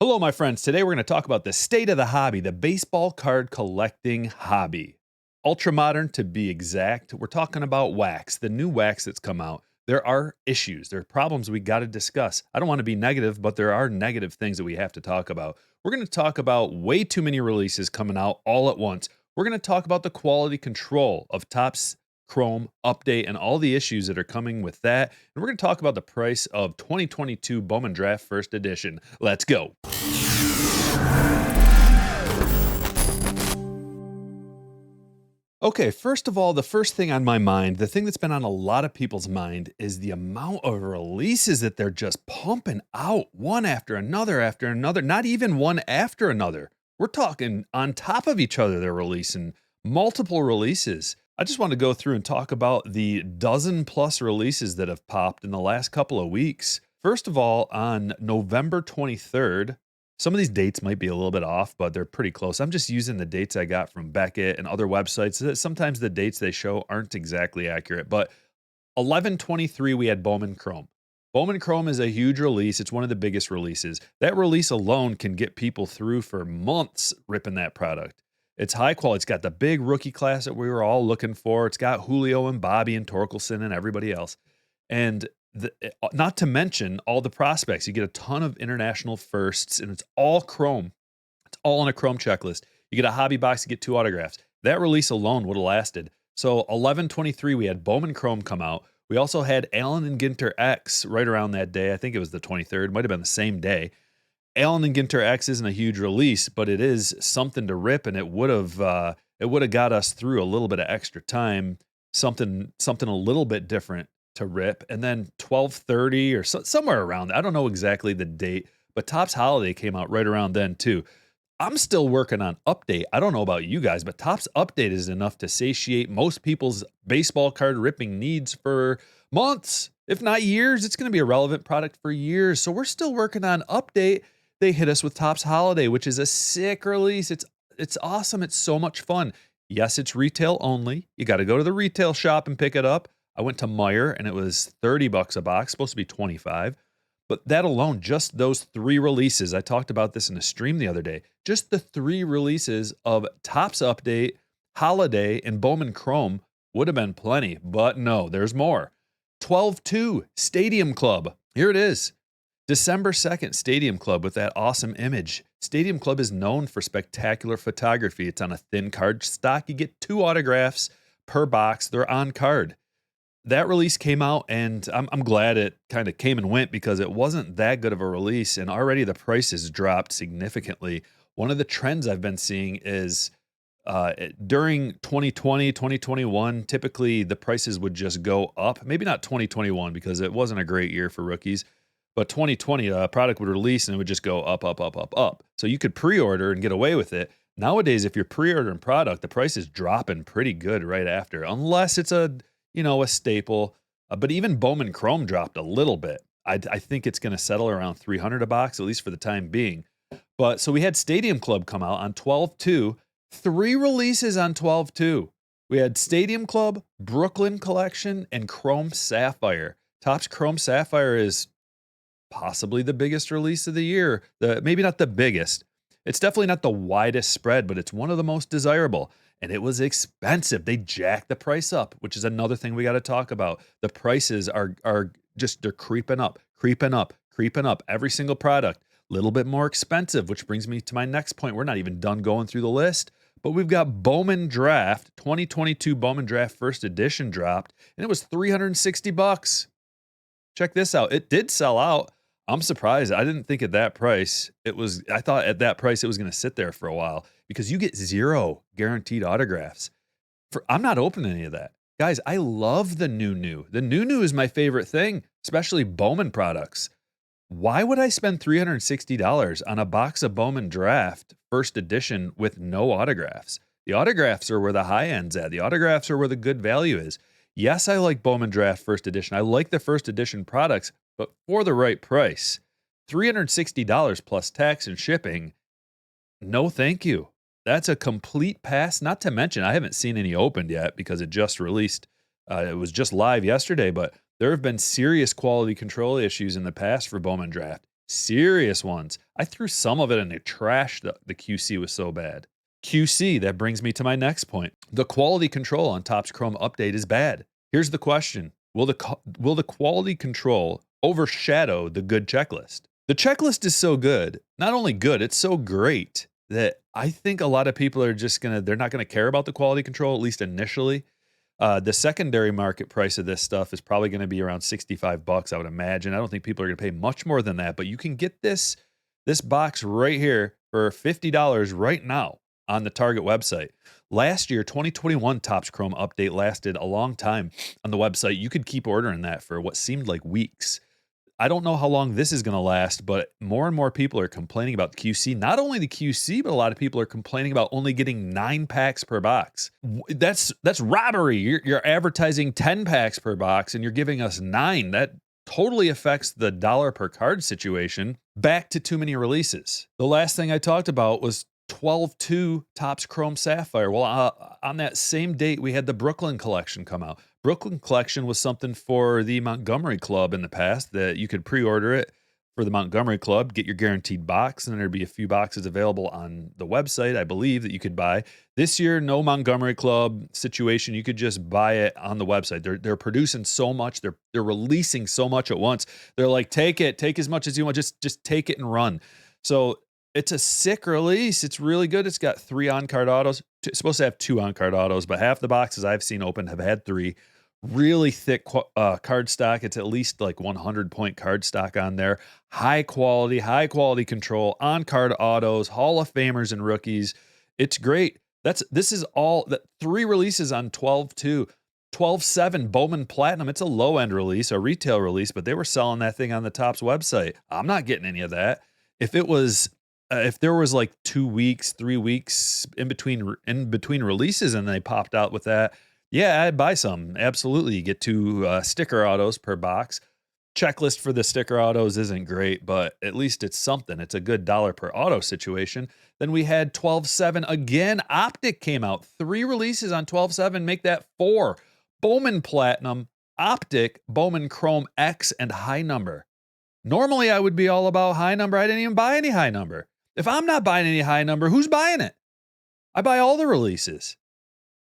Hello, my friends. Today we're going to talk about the state of the hobby, the baseball card collecting hobby. Ultra modern to be exact. We're talking about wax, the new wax that's come out. There are issues, there are problems we got to discuss. I don't want to be negative, but there are negative things that we have to talk about. We're going to talk about way too many releases coming out all at once. We're going to talk about the quality control of Topps Chrome update and all the issues that are coming with that. And we're going to talk about the price of 2022 Bowman Draft First Edition. Let's go. Okay, first of all, the first thing on my mind, the thing that's been on a lot of people's mind is the amount of releases that they're just pumping out one after another, not even one after another. We're talking on top of each other, they're releasing multiple releases. I just want to go through and talk about the dozen plus releases that have popped in the last couple of weeks. First of all, on November 23rd, some of these dates might be a little bit off, but they're pretty close. I'm just using the dates I got from Beckett and other websites. Sometimes the dates they show aren't exactly accurate, but 11/23 we had Bowman Chrome. Bowman Chrome is a huge release. It's one of the biggest releases. That release alone can get people through for months ripping that product. It's high quality. It's got the big rookie class that we were all looking for. It's got Julio and Bobby and Torkelson and everybody else. And not to mention all the prospects. You get a ton of international firsts, and it's all Chrome. It's all on a Chrome checklist. You get a hobby box, you get 2 autographs. That release alone would have lasted. So 11/23, we had Bowman Chrome come out. We also had Allen and Ginter X right around that day. I think it was the 23rd. Might have been the same day. Allen and Ginter X isn't a huge release, but it is something to rip, and it would have got us through a little bit of extra time. Something a little bit different to rip. And then 12/30 or somewhere around, I don't know exactly the date, but Topps Holiday came out right around then too. I'm still working on update. I don't know about you guys, but Topps update is enough to satiate most people's baseball card ripping needs for months, if not years. It's going to be a relevant product for years. So we're still working on update. They hit us with Topps Holiday, which is a sick release. It's awesome. It's so much fun. Yes, it's retail only. You got to go to the retail shop and pick it up. I went to Meyer and it was $30 a box, supposed to be 25. But that alone, just those 3 releases, I talked about this in a stream the other day, just the 3 releases of Topps Update, Holiday, and Bowman Chrome would have been plenty. But no, there's more. 12/2 Stadium Club. Here it is. December 2nd, Stadium Club with that awesome image. Stadium Club is known for spectacular photography. It's on a thin card stock. You get 2 autographs per box. They're on card. That release came out, and I'm glad it kind of came and went because it wasn't that good of a release, and already the prices dropped significantly. One of the trends I've been seeing is during 2020, 2021, typically the prices would just go up. Maybe not 2021 because it wasn't a great year for rookies, but 2020, a product would release and it would just go up, up, up, up, up. So you could pre-order and get away with it. Nowadays, if you're pre-ordering product, the price is dropping pretty good right after, unless it's a staple. But even Bowman Chrome dropped a little bit. I think it's going to settle around $300 a box, at least for the time being. But so we had Stadium Club come out on 12/2, 3 releases on 12/2. We had Stadium Club, Brooklyn Collection, and Chrome Sapphire. Topps Chrome Sapphire is possibly the biggest release of the year. Maybe not the biggest. It's definitely not the widest spread, but it's one of the most desirable. And it was expensive. They jacked the price up, which is another thing we got to talk about. The prices are just, they're creeping up, creeping up, creeping up. Every single product, a little bit more expensive, which brings me to my next point. We're not even done going through the list, but we've got Bowman Draft, 2022 Bowman Draft First Edition dropped, and it was $360. Check this out. It did sell out. I'm surprised. I didn't think at that price I thought at that price it was going to sit there for a while because you get 0 guaranteed autographs. I'm not opening any of that. Guys, I love the new. The new is my favorite thing, especially Bowman products. Why would I spend $360 on a box of Bowman Draft First Edition with no autographs? The autographs are where the high end's at. The autographs are where the good value is. Yes, I like Bowman Draft First Edition. I like the First Edition products, but for the right price. $360 plus tax and shipping, no thank you. That's a complete pass. Not to mention, I haven't seen any opened yet because it just released. It was just live yesterday, but there have been serious quality control issues in the past for Bowman Draft. Serious ones. I threw some of it in the trash. The QC was so bad. QC, that brings me to my next point. The quality control on Topps Chrome Update is bad. Here's the question. Will the quality control overshadow the good checklist? The checklist is so good. Not only good, it's so great that I think a lot of people are they're not gonna care about the quality control, at least initially. The secondary market price of this stuff is probably gonna be around $65, I would imagine. I don't think people are gonna pay much more than that, but you can get this box right here for $50 right now on the Target website. Last year, 2021 Topps Chrome Update lasted a long time on the website. You could keep ordering that for what seemed like weeks. I don't know how long this is going to last, but more and more people are complaining about the QC. Not only the QC, but a lot of people are complaining about only getting 9 packs per box. That's robbery. You're advertising 10 packs per box and you're giving us 9. That totally affects the dollar per card situation. Back to too many releases. The last thing I talked about was 12/2 Topps Chrome Sapphire. Well, on that same date, we had the Brooklyn Collection come out. Brooklyn Collection was something for the Montgomery Club in the past that you could pre-order it for the Montgomery Club, get your guaranteed box, and then there'd be a few boxes available on the website, I believe, that you could buy. This year, no Montgomery Club situation. You could just buy it on the website. They're producing so much. They're releasing so much at once. They're like, take as much as you want. Just take it and run. So it's a sick release. It's really good. It's got 3 on-card autos. It's supposed to have 2 on-card autos, but half the boxes I've seen open have had 3. Really thick card stock. It's at least like 100-point card stock on there. High quality control, on-card autos, Hall of Famers and rookies. It's great. This is all that 3 releases on 12/2. 12/7 Bowman Platinum. It's a low-end release, a retail release, but they were selling that thing on the Topps website. I'm not getting any of that. If there was like 2 weeks, 3 weeks in between releases and they popped out with that, yeah, I'd buy some. Absolutely. You get 2 sticker autos per box. Checklist for the sticker autos isn't great, but at least it's something. It's a good dollar per auto situation. Then we had 12/7 again. Optic came out. 3 releases on 12/7. Make that 4. Bowman Platinum, Optic, Bowman Chrome X, and High Number. Normally, I would be all about high number. I didn't even buy any high number. If I'm not buying any high number, who's buying it? I buy all the releases.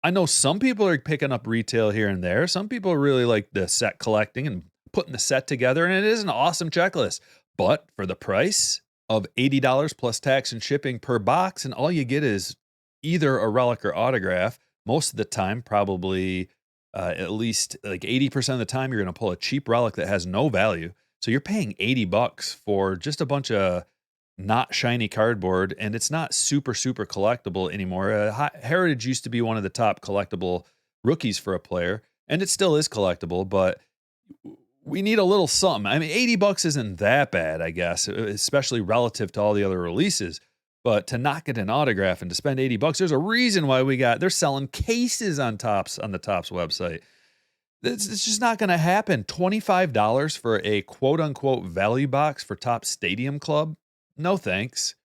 I know some people are picking up retail here and there. Some people really like the set collecting and putting the set together, and it is an awesome checklist. But for the price of $80 plus tax and shipping per box, and all you get is either a relic or autograph, most of the time, probably at least like 80% of the time, you're going to pull a cheap relic that has no value. So you're paying $80 for just a bunch of not shiny cardboard, and it's not super collectible anymore. Heritage used to be one of the top collectible rookies for a player, and it still is collectible, but we need a little something. I mean, $80 isn't that bad, I guess, especially relative to all the other releases. But to not get an autograph and to spend $80, there's a reason why they're selling cases on the Topps website. It's just not going to happen. $25 for a quote-unquote value box for Topps Stadium Club? No thanks.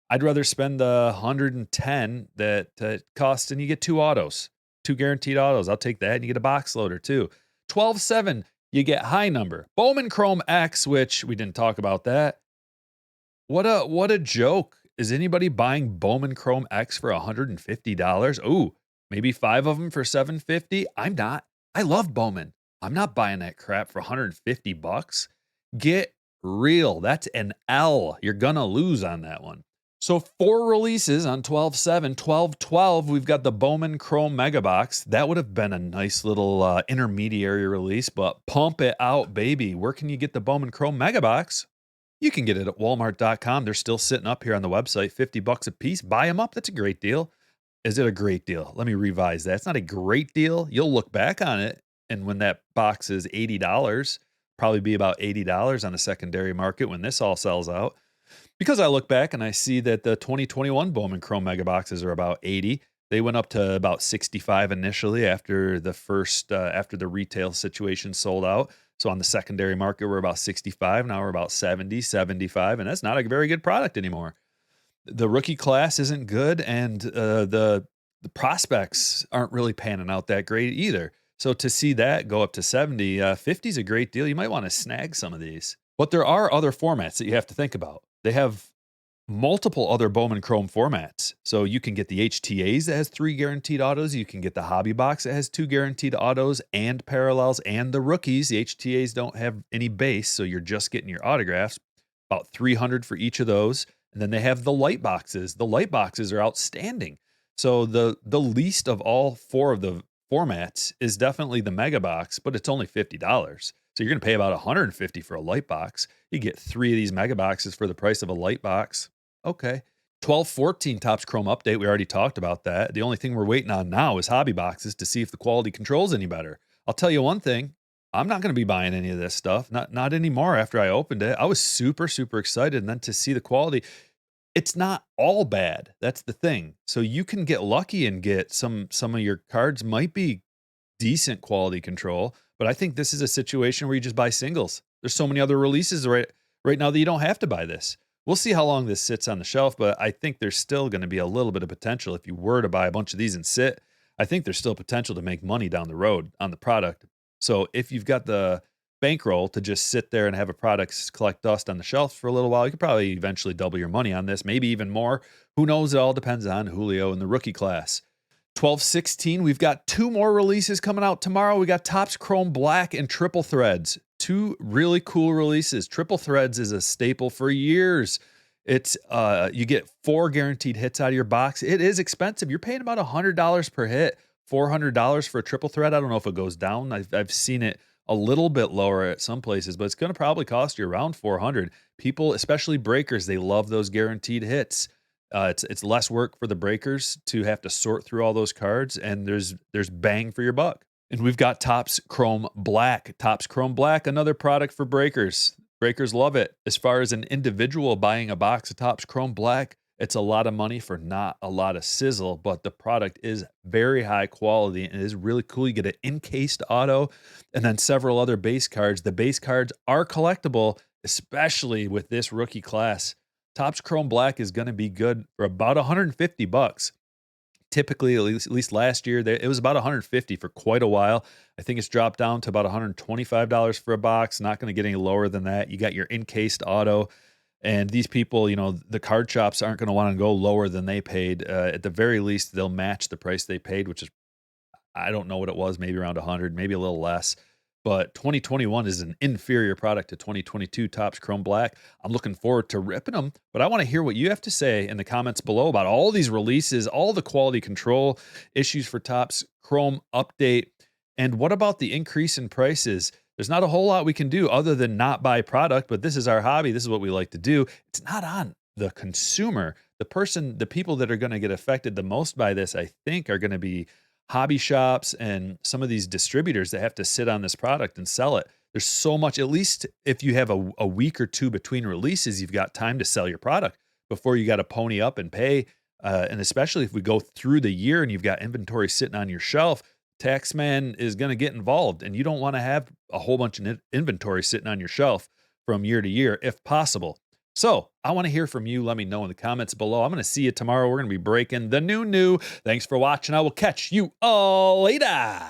I'd rather spend the $110 that it costs and you get 2 autos, 2 guaranteed autos. I'll take that, and you get a box loader too. 12/7, you get high number. Bowman Chrome X, which we didn't talk about that. What a joke. Is anybody buying Bowman Chrome X for $150? Ooh, maybe 5 of them for $750? I'm not. I love Bowman. I'm not buying that crap for $150. Get real. That's an L. You're gonna lose on that one. So 4 releases on 12/7. 12/12, we've got the Bowman Chrome Mega Box. That would have been a nice little intermediary release, but pump it out, baby. Where can you get the Bowman Chrome Mega Box? You can get it at walmart.com. They're still sitting up here on the website, $50 a piece. Buy them up. That's a great deal. Is it a great deal? Let me revise that. It's not a great deal. You'll look back on it, and when that box is $80, probably be about $80 on the secondary market when this all sells out. Because I look back and I see that the 2021 Bowman Chrome Mega Boxes are about $80. They went up to about $65 initially after the retail situation sold out. So on the secondary market, we're about $65. Now we're about $70, $75, and that's not a very good product anymore. The rookie class isn't good, and the prospects aren't really panning out that great either. So to see that go up to $70, $50 is a great deal. You might want to snag some of these. But there are other formats that you have to think about. They have multiple other Bowman Chrome formats. So you can get the HTAs that has 3 guaranteed autos. You can get the Hobby Box that has 2 guaranteed autos and parallels and the rookies. The HTAs don't have any base, so you're just getting your autographs. About 300 for each of those. And then they have the light boxes. The light boxes are outstanding. So the least of all 4 of the formats is definitely the Mega Box, but it's only $50. So you're going to pay about $150 for a light box. You get 3 of these Mega Boxes for the price of a light box. Okay. 12-14 Topps Chrome update. We already talked about that. The only thing we're waiting on now is hobby boxes to see if the quality control's any better. I'll tell you one thing. I'm not going to be buying any of this stuff. Not anymore after I opened it. I was super, super excited. And then to see the quality, it's not all bad. That's the thing. So you can get lucky and get some of your cards might be decent quality control, but I think this is a situation where you just buy singles. There's so many other releases right now that you don't have to buy this. We'll see how long this sits on the shelf, but I think there's still going to be a little bit of potential if you were to buy a bunch of these and sit. I think there's still potential to make money down the road on the product. So if you've got the bankroll to just sit there and have a product collect dust on the shelf for a little while, you could probably eventually double your money on this, maybe even more. Who knows? It all depends on Julio and the rookie class. 12-16, we've got 2 more releases coming out tomorrow. We got Topps Chrome Black and Triple Threads. 2 really cool releases. Triple Threads is a staple for years. It's you get 4 guaranteed hits out of your box. It is expensive. You're paying about $100 per hit, $400 for a triple thread. I don't know if it goes down. I've seen it a little bit lower at some places, but it's going to probably cost you around $400. People, especially breakers, they love those guaranteed hits. It's less work for the breakers to have to sort through all those cards, and there's bang for your buck. And we've got Topps Chrome Black. Topps Chrome Black, another product for breakers. Breakers love it. As far as an individual buying a box of Topps Chrome Black, it's a lot of money for not a lot of sizzle, but the product is very high quality and it is really cool. You get an encased auto and then several other base cards. The base cards are collectible, especially with this rookie class. Topps Chrome Black is going to be good for about $150. Typically, at least last year, it was about $150 for quite a while. I think it's dropped down to about $125 for a box. Not going to get any lower than that. You got your encased auto, and these people, the card shops aren't going to want to go lower than they paid. At the very least, they'll match the price they paid, which is, I don't know what it was, maybe around 100, maybe a little less. But 2021 is an inferior product to 2022 Topps Chrome Black. I'm looking forward to ripping them, but I want to hear what you have to say in the comments below about all these releases, all the quality control issues for Topps Chrome update, and what about the increase in prices? There's not a whole lot we can do other than not buy product, but this is our hobby. This is what we like to do. It's not on the consumer. The people that are going to get affected the most by this, I think, are going to be hobby shops and some of these distributors that have to sit on this product and sell it. There's so much, at least if you have a week or two between releases, you've got time to sell your product before you got to pony up and pay. And especially if we go through the year and you've got inventory sitting on your shelf, taxman is going to get involved, and you don't want to have a whole bunch of inventory sitting on your shelf from year to year if possible. So I want to hear from you. Let me know in the comments below. I'm going to see you tomorrow. We're going to be breaking the new. Thanks for watching. I will catch you all later.